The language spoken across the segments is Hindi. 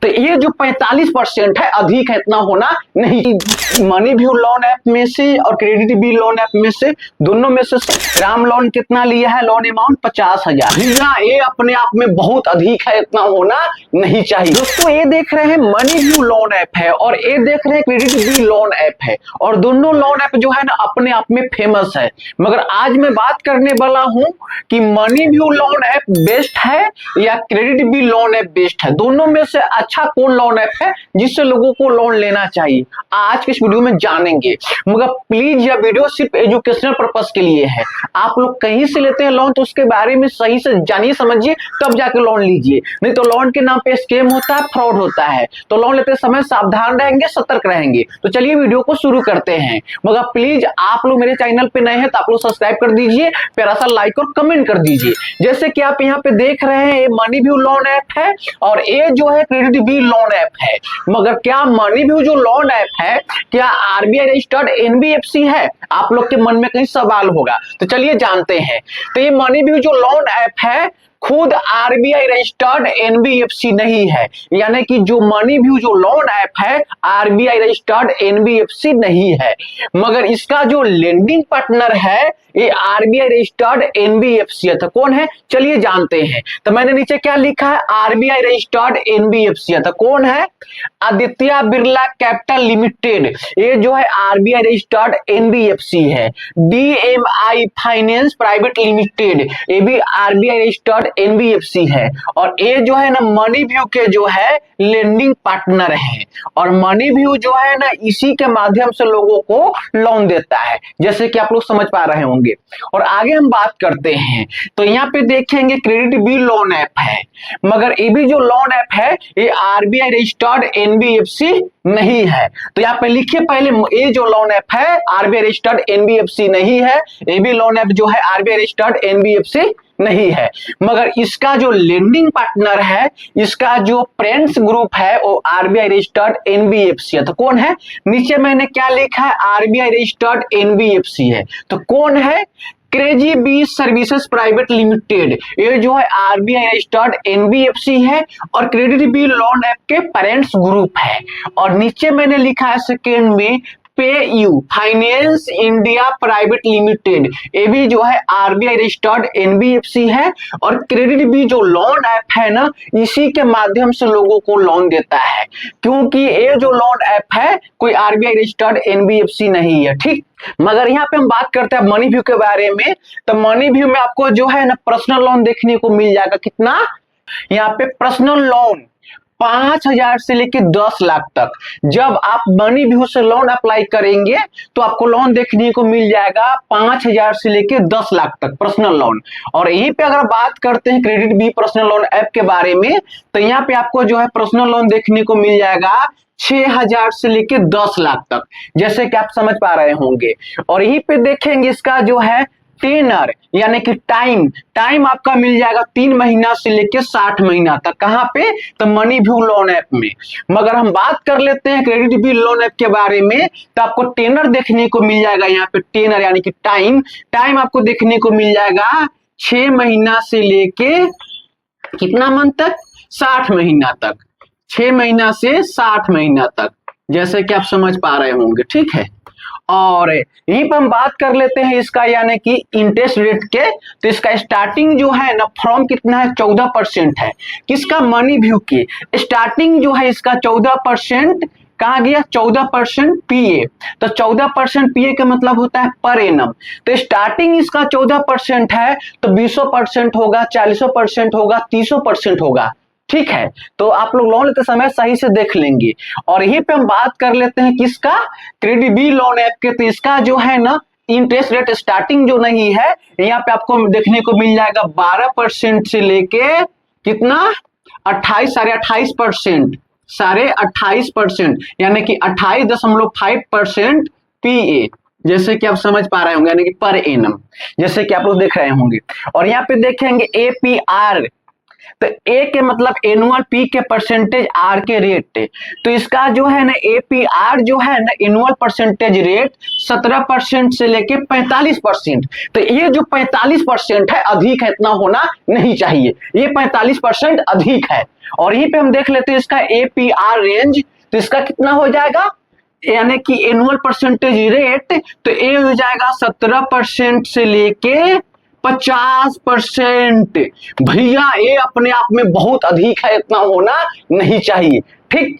तो ये जो 45% है अधिक है, इतना होना नहीं। मनी व्यू लोन ऐप में से और क्रेडिट बी लोन ऐप में से, दोनों में से राम लोन कितना लिया है, लोन अमाउंट 50,000। ये अपने आप में बहुत अधिक है, इतना होना नहीं चाहिए। दोस्तों ये देख रहे हैं मनी व्यू लोन ऐप है और ये देख रहे हैं क्रेडिट बी लोन ऐप है, और दोनों लोन ऐप जो है ना अपने आप में फेमस है। मगर आज मैं बात करने वाला हूं कि Money View loan app best है या KreditBee loan app best है, दोनों में से अच्छा कौन लोन ऐप है जिससे लोगों को लोन लेना चाहिए, आज के इस वीडियो में जानेंगे। मगर प्लीज यह वीडियो सिर्फ एजुकेशनल पर्पस के लिए है। आप लोग कहीं से लेते हैं लोन तो उसके बारे में सही से जानिए समझिए, तब जाके लोन लीजिए। नहीं तो लोन के नाम पे स्कैम होता है, फ्रॉड होता है, तो लोन लेते समय सावधान रहेंगे, सतर्क रहेंगे। तो चलिए वीडियो को शुरू करते हैं। मगर प्लीज आप लोग मेरे चैनल पे नए हैं तो आप लोग सब्सक्राइब कर दीजिए, प्यारा सा लाइक और कमेंट कर दीजिए। जैसे कि आप यहाँ पे देख रहे हैं ये मनी व्यू लोन ऐप है और ये जो है क्रेडिट बी लोन ऐप है। मगर क्या मनी व्यू जो लोन ऐप है क्या आरबीआई रजिस्टर्ड एनबीएफसी है? आप लोग के मन में कहीं सवाल होगा, तो चलिए जानते हैं। तो ये मनी व्यू जो लोन ऐप है खुद आरबीआई रजिस्टर्ड एनबीएफसी नहीं है, यानी कि जो मनी व्यू जो लोन ऐप है आरबीआई रजिस्टर्ड एनबीएफसी नहीं है, मगर इसका जो लेंडिंग पार्टनर है ये आरबीआई रजिस्टर्ड एनबीएफसी है। तो कौन है चलिए जानते हैं। तो मैंने नीचे क्या लिखा है, आरबीआई रजिस्टर्ड एनबीएफसी है। तो कौन है? आदित्य बिरला कैपिटल लिमिटेड, ये जो है आरबीआई रजिस्टर्ड एनबीएफसी है। डीएमआई फाइनेंस प्राइवेट लिमिटेड, ये भी आरबीआई रजिस्टर्ड एनबीएफसी है। और ये जो है ना मनी व्यू के जो है लेंडिंग पार्टनर है, और मनी व्यू जो है ना इसी के माध्यम से लोगों को लोन देता है, जैसे कि आप लोग समझ पा रहे होंगे। और आगे हम बात करते हैं तो यहाँ पे देखेंगे क्रेडिट बी लोन ऐप है, मगर ये भी जो लोन ऐप है ये आरबीआई रजिस्टर्ड एनबीएफसी नहीं है। तो यहाँ पे लिखिए पहले, ये जो लोन ऐप है आरबीआई रजिस्टर्ड एनबीएफसी नहीं है, ये भी लोन ऐप जो है आरबीआई रजिस्टर्ड एनबीएफसी नहीं है, मगर इसका जो लेंडिंग पार्टनर है, इसका जो फ्रेंड्स ग्रुप है वो आरबीआई रजिस्टर्ड एनबीएफसी है। तो कौन है? नीचे मैंने क्या लिखा है, आरबीआई रजिस्टर्ड एनबीएफसी है। तो कौन है? KrazyBee services private limited, ये जो है आरबीआई रजिस्टर्ड एनबीएफसी है और क्रेडिट बी लोन ऐप के पेरेंट्स ग्रुप है। और नीचे मैंने लिखा है सेकेंड में PayU finance India private limited, ये भी जो है आरबीआई रजिस्टर्ड एनबीएफसी है और क्रेडिट बी जो लोन ऐप है ना इसी के माध्यम से लोगों को लोन देता है, क्योंकि ये जो लोन ऐप है कोई आरबीआई रजिस्टर्ड एनबीएफसी नहीं है। ठीक, मगर यहाँ पे हम बात करते हैं मनी व्यू के बारे में। तो मनी व्यू में आपको जो है ना पर्सनल लोन देखने को मिल जाएगा। कितना? यहाँ पे पर्सनल लोन 5,000 से लेके 10 लाख तक। जब आप मनी व्यू से लोन अप्लाई करेंगे तो आपको लोन देखने को मिल जाएगा 5,000 से लेके 10 लाख तक पर्सनल लोन। और यहीं पे अगर बात करते हैं KreditBee personal loan app के बारे में, तो यहाँ पे आपको जो है पर्सनल लोन देखने को मिल जाएगा 6,000 से लेके 10 लाख तक, जैसे कि आप समझ पा रहे होंगे। और यहीं पे देखेंगे इसका जो है टेनर यानी कि टाइम आपका मिल जाएगा 3 महीना से लेके 60 महीना तक। कहां पे? तो मनी व्यू लोन ऐप में। मगर हम बात कर लेते हैं क्रेडिट बी लोन ऐप के बारे में, तो आपको टेनर देखने को मिल जाएगा। यहाँ पे टेनर यानी कि टाइम आपको देखने को मिल जाएगा 6 महीना से लेके कितना मंथ तक? 60 महीना तक। 6 महीना से 60 महीना तक, जैसे कि आप समझ पा रहे होंगे। ठीक है, और यहीं पर हम बात कर लेते हैं इसका यानी कि इंटरेस्ट रेट के। तो इसका स्टार्टिंग जो है ना फ्रॉम कितना है? 14% है। किसका? मनी व्यू की स्टार्टिंग जो है इसका 14%। कहा गया? 14% पीए। तो 14% पीए का मतलब होता है पर एनम। तो स्टार्टिंग इसका 14% है, तो 20% होगा, 40% होगा, 30% होगा। ठीक है, तो आप लोग लोन लेते समय सही से देख लेंगे। और यहीं पे हम बात कर लेते हैं किसका? क्रेडिट बी लोन ऐप के। तो इसका जो है ना इंटरेस्ट रेट स्टार्टिंग जो नहीं है, यहाँ पे आपको देखने को मिल जाएगा 12% से लेके कितना? 28% 28% यानी कि 28.5% पीए, जैसे कि आप समझ पा रहे होंगे, यानी कि पर एनम, जैसे कि आप लोग देख रहे होंगे। और यहाँ पे देखेंगे एपीआर तो ए के मतलब एनुअल, पी के परसेंटेज, आर के रेट। तो इसका जो है ना एपीआर जो है ना एनुअल परसेंटेज रेट 17% से लेके 45%। तो ये जो 45% है अधिक है, इतना होना नहीं चाहिए, ये 45% अधिक है। और यहीं पे हम देख लेते हैं इसका एपीआर रेंज, तो इसका कितना हो जाएगा, यानी कि एनुअल परसेंटेज रेट, तो ये हो जाएगा 17% से लेके 50%। भैया ये अपने आप में बहुत अधिक है, इतना होना नहीं चाहिए, ठीक।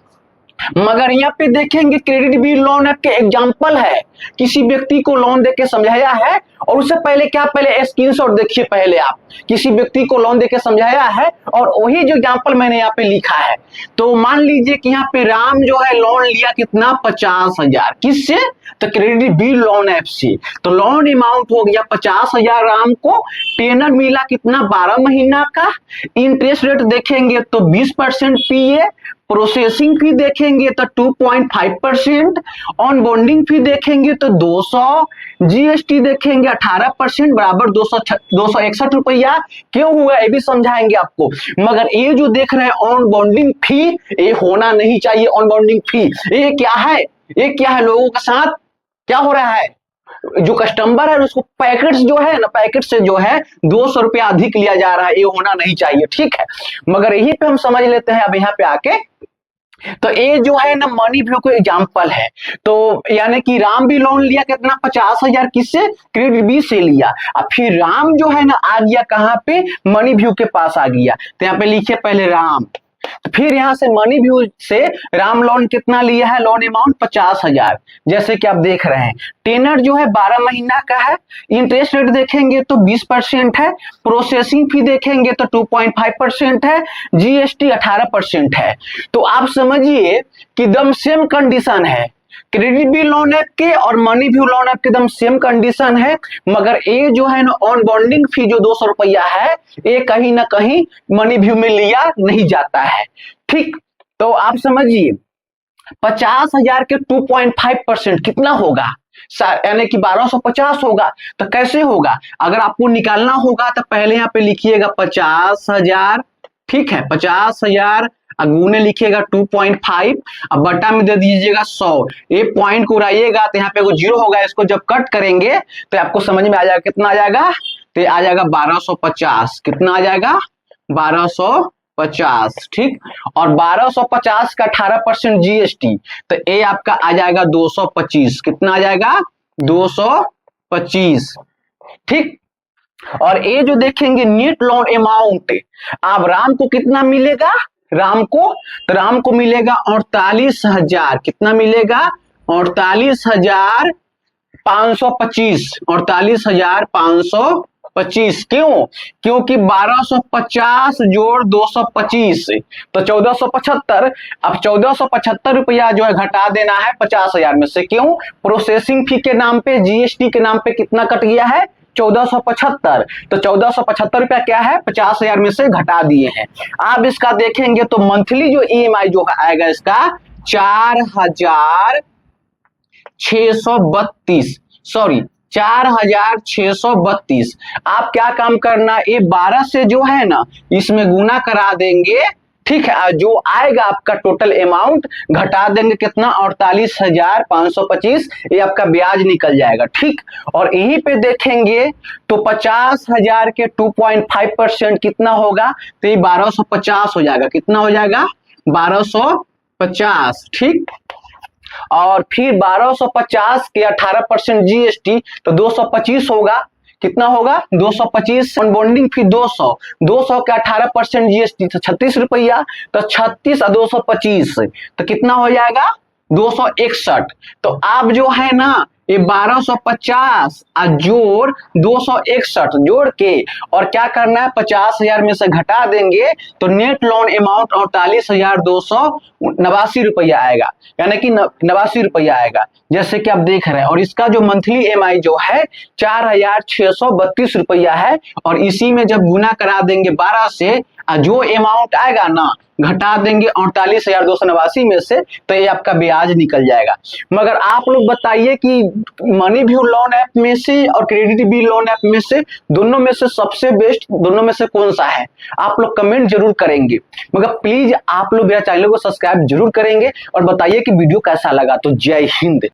मगर यहाँ पे देखेंगे क्रेडिट बिल लोन ऐप के एग्जाम्पल है, किसी व्यक्ति को लोन देके समझाया है, और उससे पहले क्या, पहले स्क्रीनशॉट देखिए, पहले आप किसी व्यक्ति को लोन देके समझाया है और वही जो एग्जाम्पल मैंने यहाँ पे लिखा है। तो मान लीजिए कि यहाँ पे राम जो है लोन लिया कितना, 50,000, किससे, तो क्रेडिट बिल लोन ऐप से। तो लोन अमाउंट हो गया 50,000 राम को, टेनर मिला कितना, 12 महीना का। इंटरेस्ट रेट देखेंगे तो 20% पीए, प्रोसेसिंग फी देखेंगे तो 2.5%, ऑन बॉन्डिंग फी देखेंगे तो 200, जीएसटी देखेंगे 18% बराबर 261 रुपया। क्यों हुआ ये भी समझाएंगे आपको। मगर ये जो देख रहे हैं ऑन बॉन्डिंग फी, ये होना नहीं चाहिए। ऑन बॉन्डिंग फी ये क्या है, ये क्या है, लोगों के साथ क्या हो रहा है, जो कस्टमर है उसको पैकेट जो है ना, पैकेट से जो है 200 रुपया अधिक लिया जा रहा है, ये होना नहीं चाहिए, ठीक है। मगर यही पे हम समझ लेते हैं अब यहाँ पे आके। तो ये जो है ना मनी व्यू को एग्जाम्पल है। तो यानी कि राम भी लोन लिया कितना, 50,000, किससे, क्रेडिट बी से लिया। अब फिर राम जो है ना आ गया कहाँ पे, मनी व्यू के पास आ गया। तो यहाँ पे लिखिए पहले राम, तो फिर यहां से मनी व्यू से राम लोन कितना लिया है, लोन अमाउंट 50,000, जैसे कि आप देख रहे हैं। टेनर जो है 12 महीना का है। इंटरेस्ट रेट देखेंगे तो 20% है, प्रोसेसिंग फी देखेंगे तो 2.5% है, जीएसटी 18% है। तो आप समझिए कि एकदम सेम कंडीशन है, क्रेडिट बिल लोन ऐप के और मनी व्यू लोन ऐप के एकदम सेम कंडीशन है। मगर ये जो है ना ऑन बॉन्डिंग फी जो 200 रुपया है, ये कहीं ना कहीं मनी व्यू में लिया नहीं जाता है, ठीक। तो आप समझिए 50,000 के 2.5% कितना होगा, यानी कि 1250 होगा। तो कैसे होगा, अगर आपको निकालना होगा तो पहले यहाँ पे लिखिएगा 50,000, ठीक है, 50,000 गुने लिखिएगा 2.5, अब बटा में दे दीजिएगा 100। ये पॉइंट को उड़ाइएगा तो यहाँ पे कोई जीरो होगा, इसको जब कट करेंगे तो आपको समझ में आ जाएगा कितना आ जाएगा, तो आ जाएगा 1250। कितना आ जाएगा, 1250, ठीक। और 1250 का 18% जीएसटी, तो ये आपका आ जाएगा 225। कितना आ जाएगा, 225, ठीक। और ये जो देखेंगे नेट लोन अमाउंट, अब राम को कितना मिलेगा, राम को मिलेगा 48,000। कितना मिलेगा, 48,525, 48,525। क्यों, क्योंकि 1250 जोड़ 225 तो 1475। अब 1475 रुपया जो है घटा देना है 50,000 में से। क्यों, प्रोसेसिंग फी के नाम पे, जीएसटी के नाम पे कितना कट गया है, 1475। तो 1475 रुपया क्या है, 50,000 में से घटा दिए हैं। आप इसका देखेंगे तो मंथली जो ईएमआई जो आएगा इसका 4,632, सॉरी 4,632। आप क्या काम करना, ये 12 से जो है ना इसमें गुना करा देंगे, ठीक है। जो आएगा आपका टोटल अमाउंट घटा देंगे कितना, 48,525, ये आपका ब्याज निकल जाएगा, ठीक। और यहीं पे देखेंगे तो 50,000 के 2.5% कितना होगा, तो ये 1250 हो जाएगा। कितना हो जाएगा, 1250, ठीक। और फिर 1250 के 18% जीएसटी, तो 225 होगा। कितना होगा, 225। बॉन्डिंग फी 200 के 18% जीएसटी, तो 36 रुपया। तो 36 और 225 तो कितना हो जाएगा, 261। तो आप जो है ना ये 1250 जोड़ 261 जोड़ के और क्या करना है, 50,000 में से घटा देंगे तो नेट लोन अमाउंट 48,289 रुपया आएगा, यानी कि 89 रुपया आएगा, जैसे कि आप देख रहे हैं। और इसका जो मंथली ईएमआई जो है 4,632 रुपया है। और इसी में जब गुना करा देंगे 12 से, जो अमाउंट आएगा ना घटा देंगे 38,289 में से, तो ये आपका ब्याज निकल जाएगा। मगर आप लोग बताइए कि मनी व्यू लोन ऐप में से और क्रेडिट बी लोन ऐप में से दोनों में से सबसे बेस्ट दोनों में से कौन सा है? आप लोग कमेंट जरूर करेंगे। मगर प्लीज आप लोग मेरा चैनल को सब्सक्राइब जरूर करेंगे और बताइए कि वीडियो कैसा लगा। तो जय हिंद।